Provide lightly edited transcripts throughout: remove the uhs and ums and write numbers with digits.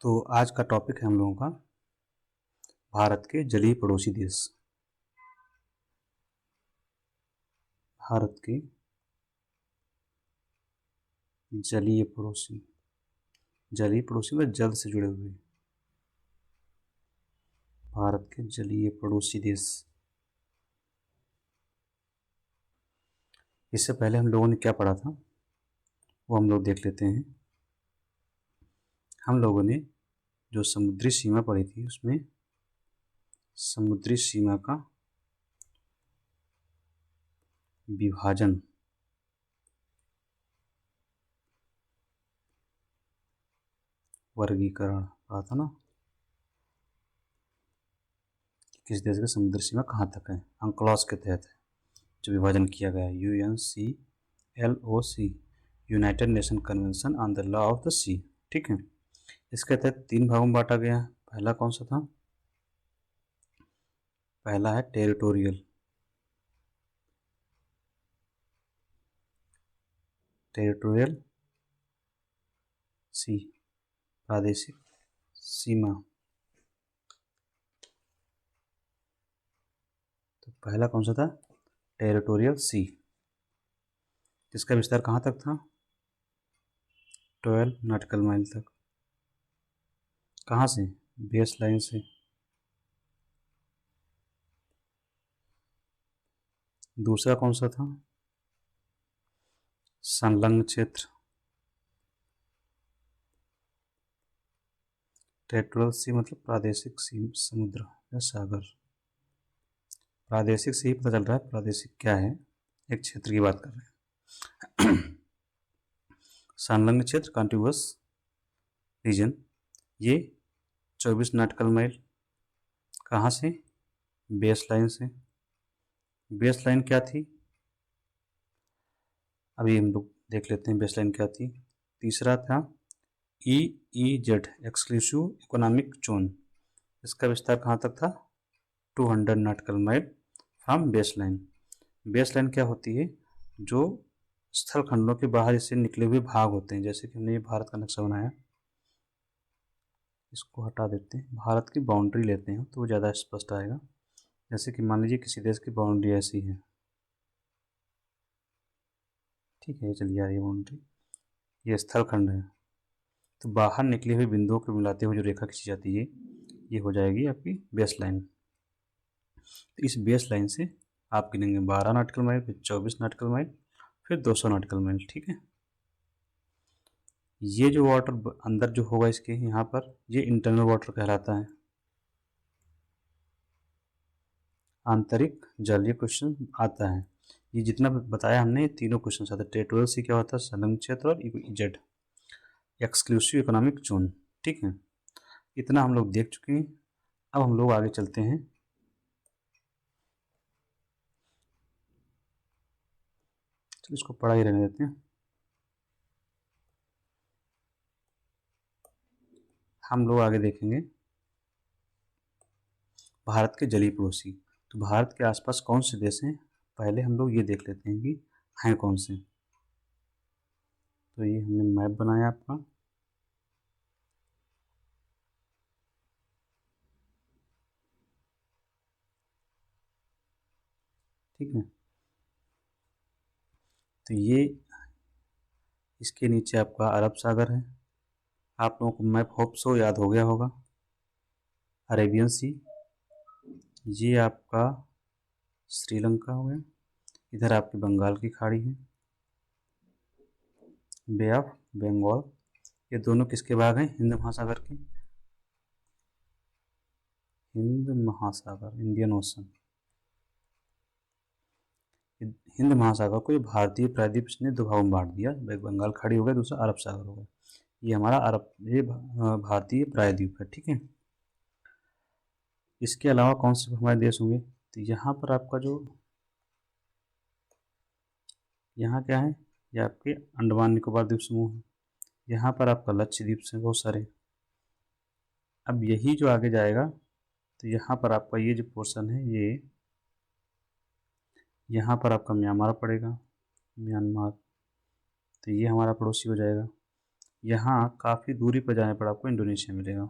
तो आज का टॉपिक है हम लोगों का भारत के जलीय पड़ोसी देश। भारत के जलीय पड़ोसी मतलब जल से जुड़े हुए। भारत के जलीय पड़ोसी देश। इससे पहले हम लोगों ने क्या पढ़ा था वो हम लोग देख लेते हैं। हम लोगों ने जो समुद्री सीमा पढ़ी थी उसमें समुद्री सीमा का विभाजन वर्गीकरण पढ़ा था ना, किस देश की समुद्री सीमा कहाँ तक है, अंक्लॉज के तहत है जो विभाजन किया गया है। UNCLOC, United Nation convention on the law of the sea. ठीक है, इसके तहत 3 भागों में बांटा गया है। पहला कौन सा था? पहला है टेरिटोरियल सी, प्रादेशिक सीमा। तो पहला कौन सा था? टेरिटोरियल सी, जिसका विस्तार कहाँ तक था? 12 नॉटिकल माइल तक। कहाँ से? बेस लाइन से। दूसरा कौन सा था? संलग्न क्षेत्र। टेरिटोरियल सी मतलब प्रादेशिक सी, समुद्र या सागर। प्रादेशिक से ही पता चल रहा है प्रादेशिक क्या है, एक क्षेत्र की बात कर रहे हैं। संलग्न क्षेत्र कॉन्टिग्युअस रीजन, ये 24 नॉटिकल माइल। कहाँ से? बेस लाइन से। बेस लाइन क्या थी अभी हम लोग देख लेते हैं, बेस लाइन क्या थी। तीसरा था EEZ, एक्सक्लूसिव इकोनॉमिक जोन। इसका विस्तार कहाँ तक था? 200 nautical mile from base line. Base line क्या होती है? जो स्थल खंडों के बाहर इससे निकले हुए भाग होते हैं। जैसे कि हमने ये भारत का नक्शा बनाया, इसको हटा देते हैं, भारत की बाउंड्री लेते हैं तो वो ज़्यादा स्पष्ट आएगा। जैसे कि मान लीजिए किसी देश की बाउंड्री ऐसी है, ठीक है, चलिए आ रही है बाउंड्री, ये स्थल खंड है। तो बाहर निकले हुए बिंदुओं को मिलाते हुए जो रेखा खींची जाती है ये हो जाएगी आपकी बेस लाइन। तो इस बेस लाइन से आप गिनेंगे 12 नॉटिकल माइल, फिर 24 नॉटिकल माइल, फिर 200 नॉटिकल माइल। ठीक है, ये जो वाटर अंदर जो होगा इसके यहाँ पर, ये इंटरनल वाटर कहलाता है, आंतरिक जल। ये क्वेश्चन आता है, ये जितना बताया हमने ये तीनों क्वेश्चन आते हैं। टेरिटोरियल सी क्या होता है? संलग्न क्षेत्र। और EEZ, एक्सक्लूसिव इकोनॉमिक जोन। ठीक है, इतना हम लोग देख चुके हैं। अब हम लोग आगे चलते हैं। चलो इसको पढ़ा ही रहने देते हैं। हम लोग आगे देखेंगे भारत के जलीय पड़ोसी। तो भारत के आसपास कौन से देश हैं, पहले हम लोग ये देख लेते हैं कि हैं कौन से। तो ये हमने मैप बनाया आपका, ठीक है। तो ये इसके नीचे आपका अरब सागर है। आप लोगों को मैप होप सो याद हो गया होगा। अरेबियन सी, ये आपका श्रीलंका हो गया। इधर आपकी बंगाल की खाड़ी है, बे ऑफ बंगाल। ये दोनों किसके भाग हैं? हिंद महासागर के। हिंद महासागर, इंडियन ओशन। हिंद महासागर को ये भारतीय प्रायद्वीप ने 2 भागों में बांट दिया। एक बंगाल खाड़ी हो गया, दूसरा अरब सागर हो गया। ये हमारा अरब, ये भारतीय प्रायद्वीप है। ठीक है, इसके अलावा कौन से हमारे देश होंगे? तो यहाँ पर आपका जो यहाँ क्या है, ये आपके अंडमान निकोबार द्वीप समूह है। यहाँ पर आपका लक्षद्वीप से बहुत सारे। अब यही जो आगे जाएगा तो यहाँ पर आपका ये जो पोर्शन है, ये यहाँ पर आपका म्यांमार पड़ेगा, म्यांमार। तो ये हमारा पड़ोसी हो जाएगा। यहाँ काफ़ी दूरी पर जाने पर आपको इंडोनेशिया मिलेगा।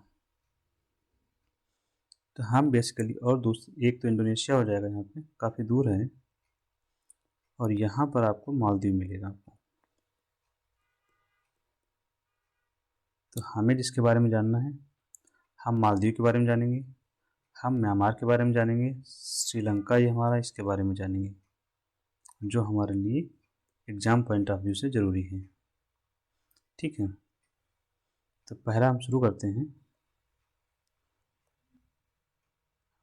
तो हम बेसिकली और दूसरी एक तो इंडोनेशिया हो जाएगा, यहाँ पे काफ़ी दूर है, और यहाँ पर आपको मालदीव मिलेगा आपको। तो हमें जिसके बारे में जानना है, हम मालदीव के बारे में जानेंगे, हम म्यांमार के बारे में जानेंगे, श्रीलंका ये हमारा इसके बारे में जानेंगे, जो हमारे लिए एग्ज़ाम पॉइंट ऑफ व्यू से ज़रूरी है। ठीक है, तो पहला हम शुरू करते हैं।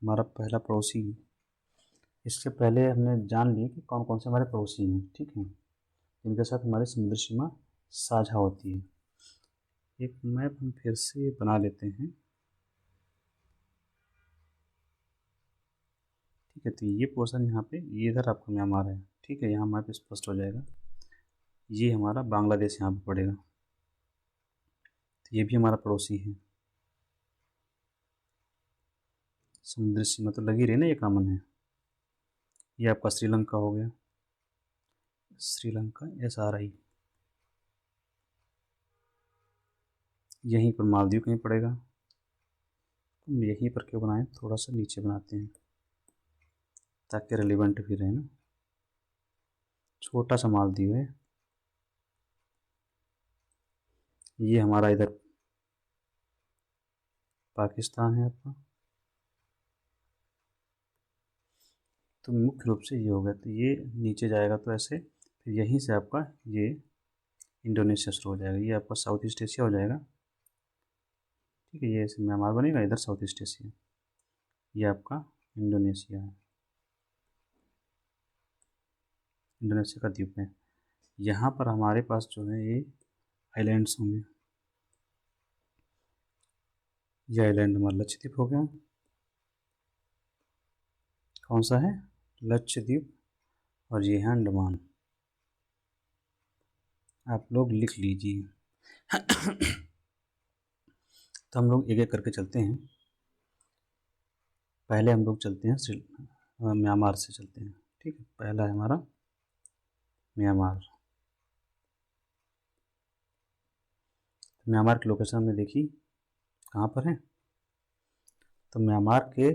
हमारा पहला पड़ोसी, इससे पहले हमने जान लिया कि कौन कौन से हमारे पड़ोसी हैं। ठीक है, इनके साथ हमारी समुद्र सीमा साझा होती है। एक मैप हम फिर से बना लेते हैं। ठीक है, तो ये पोर्शन यहाँ पे, ये इधर आपका म्यांमार है। ठीक है, यहाँ मैप स्पष्ट हो जाएगा। ये हमारा बांग्लादेश यहाँ पे पड़ेगा, तो ये भी हमारा पड़ोसी है। समुद्र सीमा तो लगी रही ना, ये कॉमन है। ये आपका श्रीलंका हो गया, श्रीलंका SRI। यहीं पर मालदीव कहीं पड़ेगा। तो यहीं पर क्यों बनाएं, थोड़ा सा नीचे बनाते हैं ताकि रेलिवेंट भी रहे ना। छोटा सा मालदीव है। ये हमारा इधर पाकिस्तान है आपका। तो मुख्य रूप से ये हो गया, तो ये नीचे जाएगा तो ऐसे, फिर यहीं से आपका ये इंडोनेशिया शुरू हो जाएगा। ये आपका साउथ ईस्ट एशिया हो जाएगा। ठीक है, ये ऐसे म्यांमार बनेगा, इधर साउथ ईस्ट एशिया, ये आपका इंडोनेशिया है। इंडोनेशिया का द्वीप है। यहाँ पर हमारे पास जो है ये आइलैंड्स होंगे। ये आइलैंड हमारा लक्षद्वीप हो गया। कौन सा है, लक्षद्वीप, और ये है अंडमान। आप लोग लिख लीजिए। तो हम लोग एक एक करके चलते हैं। पहले हम लोग चलते हैं म्यांमार से चलते हैं। ठीक है, पहला है हमारा म्यांमार। म्यांमार की लोकेशन हमने देखी कहाँ पर है। तो म्यांमार के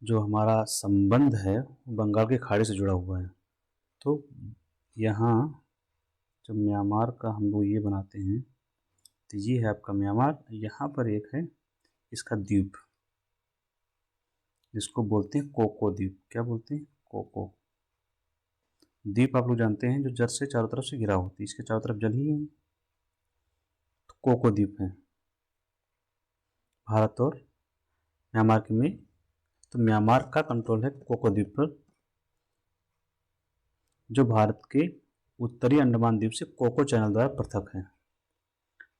जो हमारा संबंध है वो बंगाल की खाड़ी से जुड़ा हुआ है। तो यहाँ जब म्यांमार का हम लोग ये बनाते हैं, तो ये है आपका म्यांमार। यहाँ पर एक है इसका द्वीप, जिसको बोलते हैं कोको द्वीप। क्या बोलते हैं, कोको द्वीप। आप लोग जानते हैं जो जल से चारों तरफ से घिरा होती है, इसके चारों तरफ जल ही है, तो कोको द्वीप है भारत और म्यांमार के में। तो म्यांमार का कंट्रोल है कोको द्वीप पर, जो भारत के उत्तरी अंडमान द्वीप से कोको चैनल द्वारा पृथक है।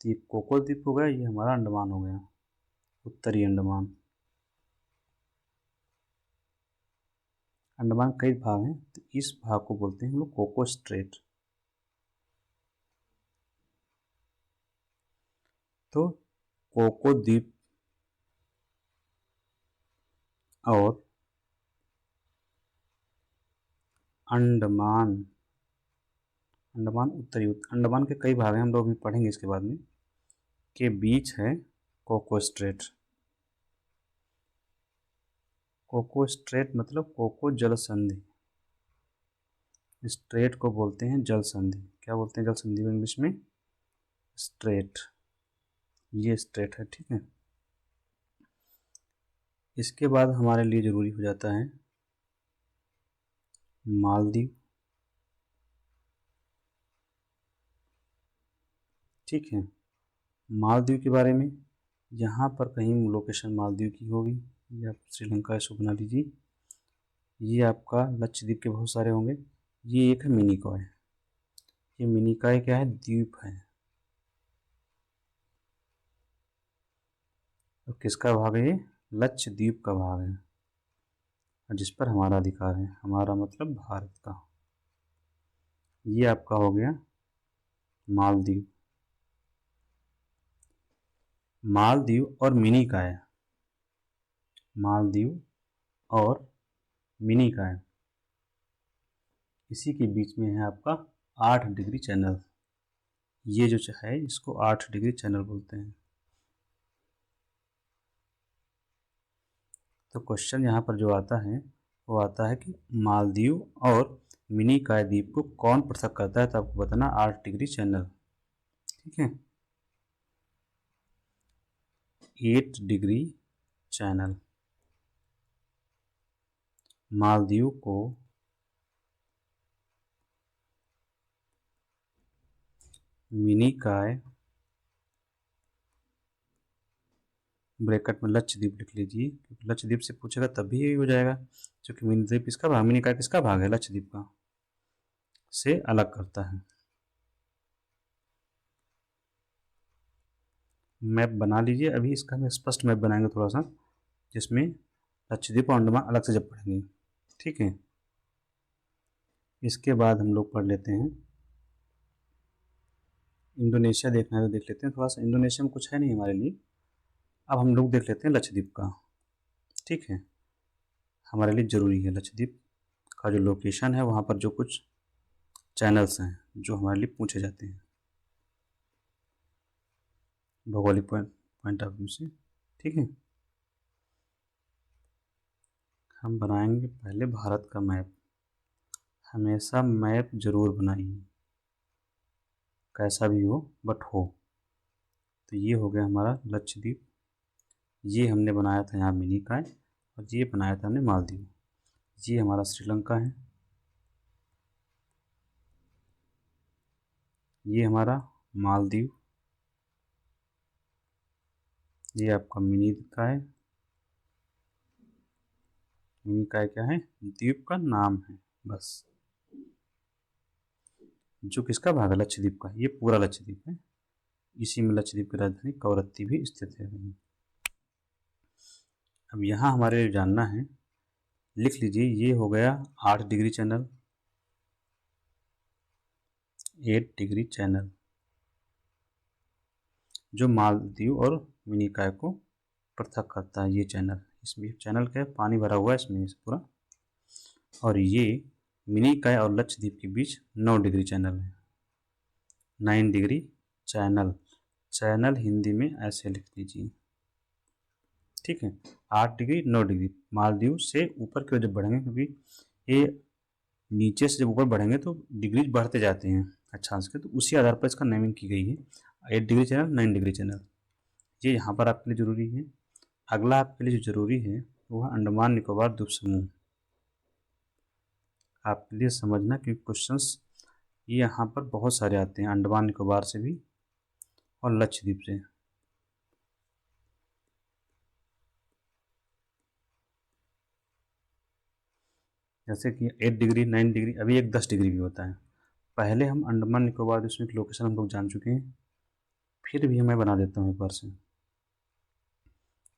तो ये कोको द्वीप हो गया, ये हमारा अंडमान हो गया, उत्तरी अंडमान। अंडमान कई भाग हैं, तो इस भाग को बोलते हैं हम लोग कोको स्ट्रेट। तो कोको द्वीप और अंडमान, अंडमान उत्तरी, अंडमान के कई भाग हैं, हम लोग अभी पढ़ेंगे इसके बाद में, के बीच है कोको स्ट्रेट। कोको स्ट्रेट मतलब कोको जल संधि। स्ट्रेट को बोलते हैं जल संधि। क्या बोलते हैं जल संधि में इंग्लिश में, स्ट्रेट। ये स्ट्रेट है। ठीक है, इसके बाद हमारे लिए ज़रूरी हो जाता है मालदीव। ठीक है, मालदीव के बारे में यहाँ पर कहीं लोकेशन मालदीव की होगी, ये आप श्रीलंका इसको बना लीजिए। ये आपका लक्षद्वीप के बहुत सारे होंगे। ये एक है मिनिकॉय। ये मिनिकॉय क्या है, द्वीप है। और किसका भाग है, ये लक्षद्वीप का भाग है, और जिस पर हमारा अधिकार है, हमारा मतलब भारत का। ये आपका हो गया मालदीव। मालदीव और मिनिकॉय, मालदीव और मिनिकॉय, इसी के बीच में है आपका 8 डिग्री चैनल। ये जो है इसको 8 डिग्री चैनल बोलते हैं। तो क्वेश्चन यहाँ पर जो आता है वो आता है कि मालदीव और मिनिकॉय द्वीप को कौन पृथक करता है, तो आपको बताना 8 डिग्री चैनल। ठीक है, 8 डिग्री चैनल मालदीव को मिनिकॉय ब्रैकेट में लक्षद्वीप लिख लीजिए, क्योंकि लक्षद्वीप से पूछेगा तभी यही हो जाएगा, क्योंकि मिनिद्वीप किसका भाग, मिनिकॉय किसका भाग है, लक्षद्वीप का, से अलग करता है। मैप बना लीजिए, अभी इसका हम स्पष्ट मैप बनाएंगे थोड़ा सा, जिसमें लक्षद्वीप और अंडमान अलग से जब पढ़ेंगे। ठीक है, इसके बाद हम लोग पढ़ लेते हैं इंडोनेशिया। देखना है तो देख लेते हैं थोड़ा सा, इंडोनेशिया में कुछ है नहीं हमारे लिए। अब हम लोग देख लेते हैं लक्षद्वीप का। ठीक है, हमारे लिए ज़रूरी है लक्षद्वीप का जो लोकेशन है, वहाँ पर जो कुछ चैनल्स हैं जो हमारे लिए पूछे जाते हैं भौगोलिक पॉइंट ऑफ व्यू से। ठीक है, हम बनाएंगे पहले भारत का मैप। हमेशा मैप ज़रूर बनाइए, कैसा भी हो बट हो। तो ये हो गया हमारा लक्षद्वीप, ये हमने बनाया था यहाँ मिनिकॉय, और ये बनाया था हमने मालदीव। ये हमारा श्रीलंका है, ये हमारा मालदीव, ये आपका मिनिकॉय। मिनिकॉय क्या है, द्वीप का नाम है बस, जो किसका भाग है, लक्षद्वीप का। ये पूरा लक्षद्वीप है, इसी में लक्षद्वीप की राजधानी कवरत्ती भी स्थित है। अब यहाँ हमारे लिए जानना है, लिख लीजिए, ये हो गया 8 डिग्री चैनल, 8 डिग्री चैनल जो मालदीव और मिनिकॉय को पृथक करता है। ये चैनल, इसमें चैनल क्या है, पानी भरा हुआ है इसमें पूरा। और ये मिनिकॉय और लक्षद्वीप के बीच 9 डिग्री चैनल है, 9 डिग्री चैनल। चैनल हिंदी में ऐसे लिख लीजिए। ठीक है, 8 डिग्री 9 डिग्री। मालदीव से ऊपर की ओर जब बढ़ेंगे, क्योंकि ये नीचे से जब ऊपर बढ़ेंगे तो डिग्री बढ़ते जाते हैं अक्षांश के, तो उसी आधार पर इसका नेमिंग की गई है 8 डिग्री चैनल, 9 डिग्री चैनल। ये यहाँ पर आपके लिए ज़रूरी है। अगला आपके लिए जो ज़रूरी है वो है अंडमान निकोबार द्वीप समूह। आपके लिए समझना, क्योंकि क्वेश्चंस ये यहाँ पर बहुत सारे आते हैं, अंडमान निकोबार से भी और लक्षद्वीप से। जैसे कि 8 डिग्री, 9 डिग्री, अभी एक 10 डिग्री भी होता है। पहले हम अंडमान निकोबार द्वीप की लोकेशन हम लोग जान चुके हैं, फिर भी मैं बना देता हूँ एक बार से।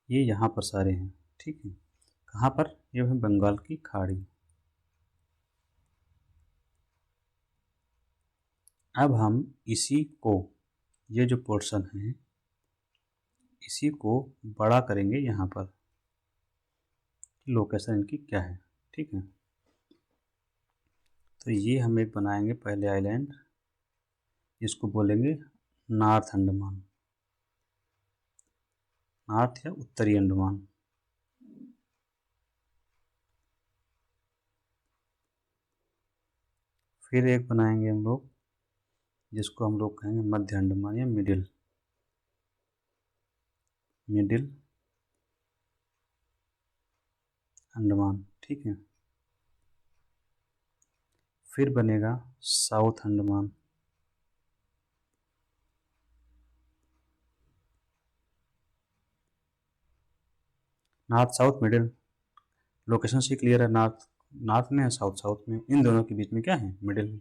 ये यहाँ पर सारे हैं। ठीक है, कहाँ पर, ये है बंगाल की खाड़ी। अब हम इसी को, ये जो पोर्शन है, इसी को बड़ा करेंगे यहाँ पर, लोकेशन इनकी क्या है। ठीक है, तो ये हम एक बनाएंगे पहले आइलैंड, इसको बोलेंगे नॉर्थ अंडमान, नॉर्थ या उत्तरी अंडमान। फिर एक बनाएंगे हम लोग, जिसको हम लोग कहेंगे मध्य अंडमान या मिडिल, मिडिल अंडमान। ठीक है, फिर बनेगा south Andaman, north south middle. Location से क्लियर है, नॉर्थ नॉर्थ में है, साउथ साउथ में, इन दोनों के बीच में क्या है, मिडिल में।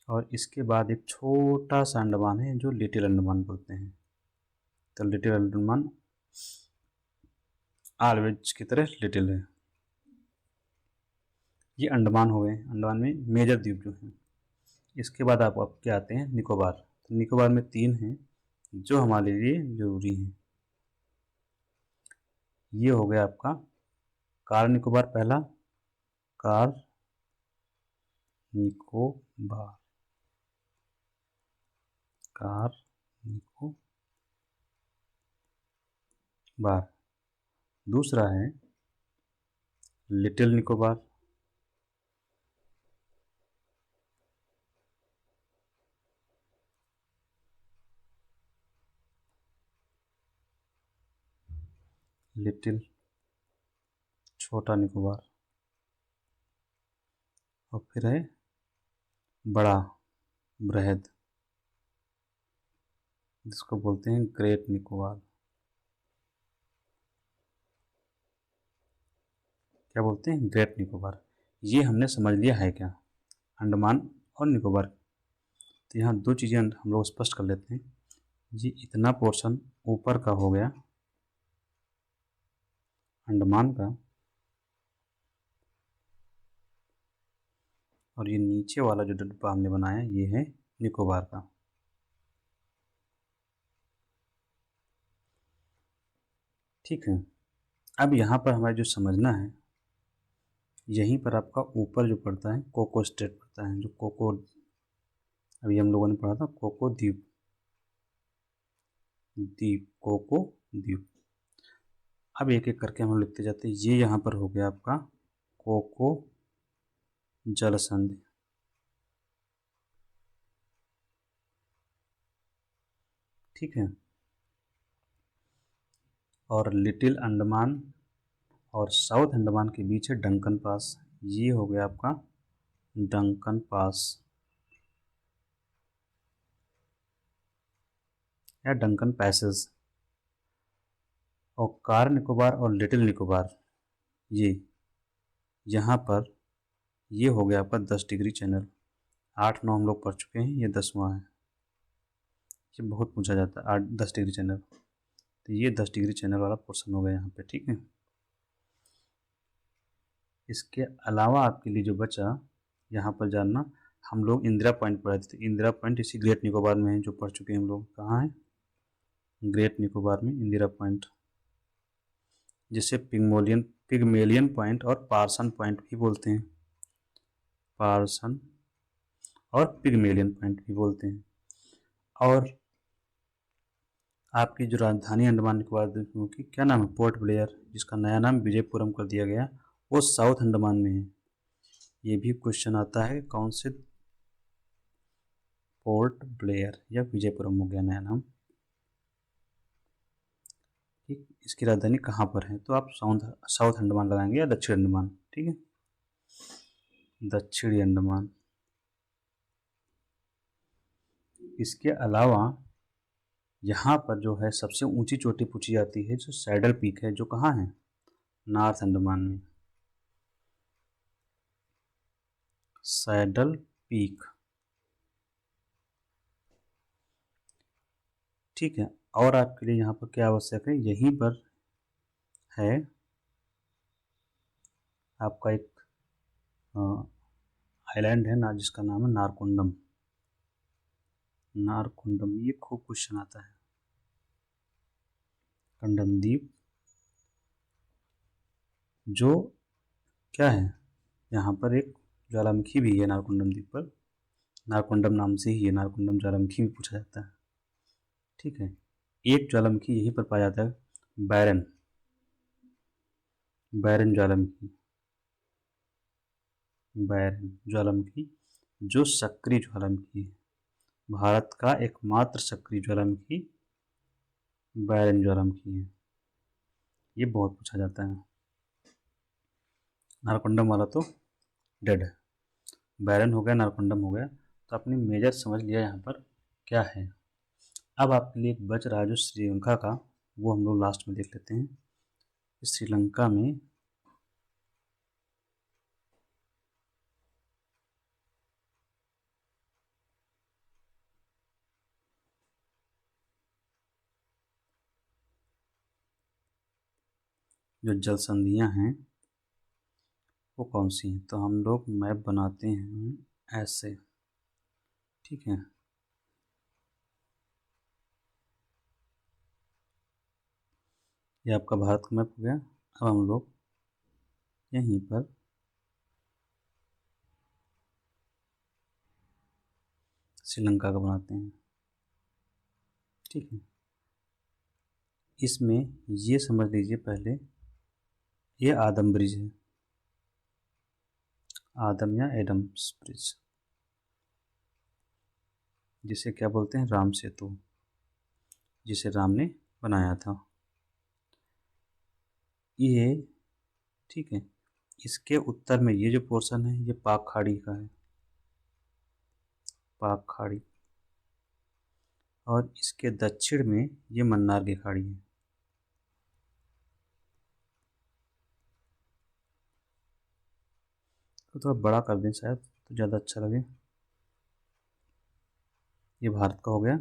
और इसके बाद एक छोटा सा अंडमान है जो लिटिल अंडमान बोलते हैं। तो लिटिल अंडमान ऑलवेज की तरह लिटिल है। ये अंडमान हो गए, अंडमान में मेजर द्वीप जो हैं। इसके बाद आप आपके आते हैं निकोबार। तो निकोबार में 3 हैं जो हमारे लिए ज़रूरी हैं। ये हो गया आपका कार निकोबार पहला, कार निकोबार। कार निकोबार। दूसरा है लिटिल निकोबार। लिटिल छोटा निकोबार। और फिर है बड़ा बृहद, जिसको बोलते हैं ग्रेट निकोबार। क्या बोलते हैं? ग्रेट निकोबार। ये हमने समझ लिया है क्या, अंडमान और निकोबार। तो यहाँ दो चीज़ें हम लोग स्पष्ट कर लेते हैं। ये इतना पोर्शन ऊपर का हो गया अंडमान का, और ये नीचे वाला जो डिब्बा हमने बनाया ये है निकोबार का। ठीक है, अब यहाँ पर हमें जो समझना है, यहीं पर आपका ऊपर जो पड़ता है कोको स्टेट पड़ता है, जो कोको अभी हम लोगों ने पढ़ा था, कोको द्वीप, द्वीप कोको द्वीप। अब एक एक करके हम लिखते जाते हैं। ये यहाँ पर हो गया आपका कोको जल संधि। ठीक है, और लिटिल अंडमान और साउथ अंडमान के बीच है डंकन पास। ये हो गया आपका डंकन पास या डंकन पैसेज। और कार निकोबार और लिटिल निकोबार, ये यहाँ पर ये हो गया आपका 10 डिग्री चैनल। 8-9 हम लोग पढ़ चुके हैं, ये 10वां है। ये बहुत पूछा जाता है 8-10 डिग्री चैनल, तो ये 10 डिग्री चैनल वाला पोर्शन हो गया यहाँ पे। ठीक है, इसके अलावा आपके लिए जो बचा यहाँ पर जानना, हम लोग इंदिरा पॉइंट पढ़े थे। इंदिरा पॉइंट इसी ग्रेट निकोबार में है, जो पढ़ चुके हैं हम लोग। कहाँ है? ग्रेट निकोबार में इंदिरा पॉइंट, जिसे पिगमेलियन पॉइंट और पार्सन पॉइंट भी बोलते हैं। पार्सन और पिगमेलियन पॉइंट भी बोलते हैं। और आपकी जो राजधानी अंडमान निकोबार द्वीपों की क्या नाम है? पोर्ट ब्लेयर, जिसका नया नाम विजयपुरम कर दिया गया, वो साउथ अंडमान में है। ये भी क्वेश्चन आता है कौन से, पोर्ट ब्लेयर या विजयपुरम हो गया नया नाम। ठीक, इसकी राजधानी कहाँ पर है? तो आप साउथ अंडमान लगाएंगे या दक्षिण अंडमान। ठीक है, दक्षिणी अंडमान। इसके अलावा यहाँ पर जो है सबसे ऊंची चोटी पूछी जाती है, जो सैडल पीक है, जो कहाँ है? नॉर्थ अंडमान में, सैडल पीक। ठीक है, और आपके लिए यहाँ पर क्या आवश्यक है? यहीं पर है आपका एक आइलैंड है ना, जिसका नाम है नारकुंडम। नारकुंडम, ये खूब क्वेश्चन आता है। कंडम द्वीप, जो क्या है, यहाँ पर एक ज्वालामुखी भी है नारकुंडम द्वीप पर। नारकुंडम नाम से ही ये नारकुंडम ज्वालामुखी भी पूछा जाता है। ठीक है, एक ज्वालामुखी यहीं पर पाया जाता है, बैरन, बैरन ज्वालामुखी, बैरन ज्वालामुखी, जो सक्रिय ज्वालामुखी है। भारत का एकमात्र सक्रिय ज्वालामुखी बैरन ज्वालामुखी है। ये बहुत पूछा जाता है। नारकुंडम वाला तो डेड है, बैरन हो गया, नारकुंडम हो गया। तो आपने मेजर समझ लिया यहाँ पर क्या है। अब आपके लिए बच रहा है जो श्रीलंका का, वो हम लोग लास्ट में देख लेते हैं। श्रीलंका में जो जल संधियाँ हैं वो कौन सी हैं, तो हम लोग मैप बनाते हैं ऐसे। ठीक है, ये आपका भारत का मैप हो गया। अब हम लोग यहीं पर श्रीलंका का बनाते हैं। ठीक है। इसमें ये समझ लीजिए पहले, ये आदम ब्रिज है, आदम या एडम्स ब्रिज, जिसे क्या बोलते हैं, राम सेतु, जिसे राम ने बनाया था ये। ठीक है। इसके उत्तर में ये जो पोर्शन है ये पाक खाड़ी का है, पाक खाड़ी, और इसके दक्षिण में ये मन्नार की खाड़ी है। तो थोड़ा बड़ा कर दें शायद तो ज़्यादा अच्छा लगे। ये भारत का हो गया।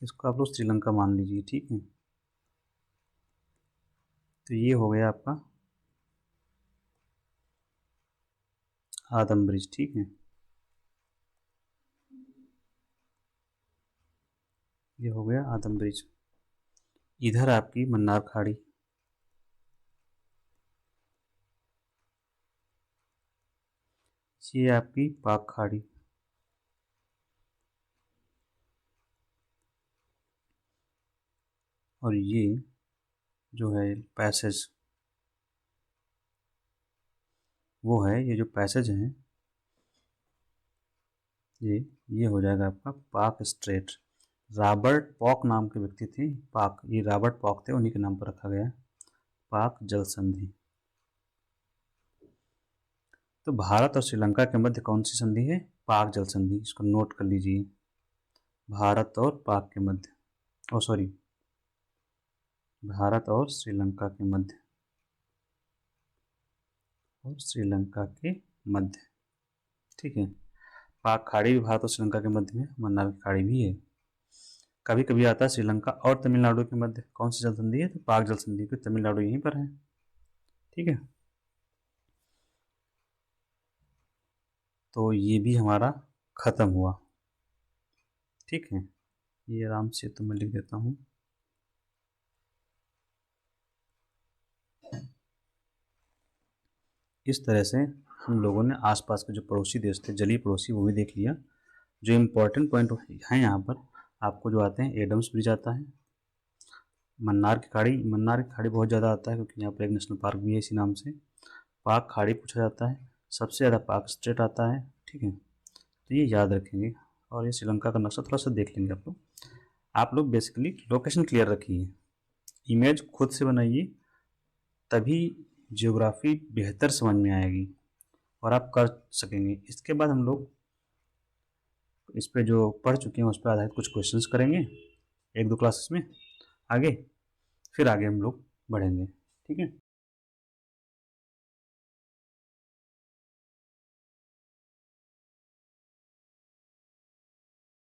इसको आप लोग श्रीलंका मान लीजिए। ठीक है। तो ये हो गया आपका आदम ब्रिज। ठीक है। ये हो गया आदम ब्रिज। इधर आपकी मन्नार खाड़ी, ये आपकी पाक खाड़ी, और ये जो है पैसेज, वो है ये जो पैसेज है ये हो जाएगा आपका पाक स्ट्रेट। रॉबर्ट पॉक नाम के व्यक्ति थे पाक, ये रॉबर्ट पॉक थे, उन्हीं के नाम पर रखा गया पाक जल संधि। तो भारत और श्रीलंका के मध्य कौन सी संधि है, पाक जल संधि, इसको नोट कर लीजिए। भारत और पाक के मध्य, सॉरी, भारत और श्रीलंका के मध्य, और श्रीलंका के मध्य। ठीक है। पाक खाड़ी भी भारत और श्रीलंका के मध्य में, मन्नार की खाड़ी भी है। कभी कभी आता है श्रीलंका और तमिलनाडु के मध्य कौन सी जल संधि है, तो पाक जल संधि, क्योंकि तमिलनाडु यहीं पर है। ठीक है। तो ये भी हमारा खत्म हुआ। ठीक है। ये आराम से तो मैं लिख देता हूँ। इस तरह से हम लोगों ने आसपास के जो पड़ोसी देश थे, जलीय पड़ोसी, वो भी देख लिया। जो इम्पोर्टेंट पॉइंट हैं यहाँ पर आपको जो आते हैं, एडम्स ब्रिज आता है, मन्नार की खाड़ी, मन्नार की खाड़ी बहुत ज़्यादा आता है क्योंकि यहाँ पर एक नेशनल पार्क भी है इसी नाम से। पाक खाड़ी पूछा जाता है, सबसे ज़्यादा पाक स्ट्रेट आता है। ठीक है। तो ये याद रखेंगे। और ये श्रीलंका का नक्शा थोड़ा सा देख लेंगे आप लोग। आप लोग बेसिकली लोकेशन क्लियर रखिए, इमेज खुद से बनाइए, तभी जियोग्राफी बेहतर समझ में आएगी और आप कर सकेंगे। इसके बाद हम लोग इस पे जो पढ़ चुके हैं उस पर आधारित कुछ क्वेश्चंस करेंगे एक दो क्लासेस में आगे, फिर आगे हम लोग बढ़ेंगे। ठीक है।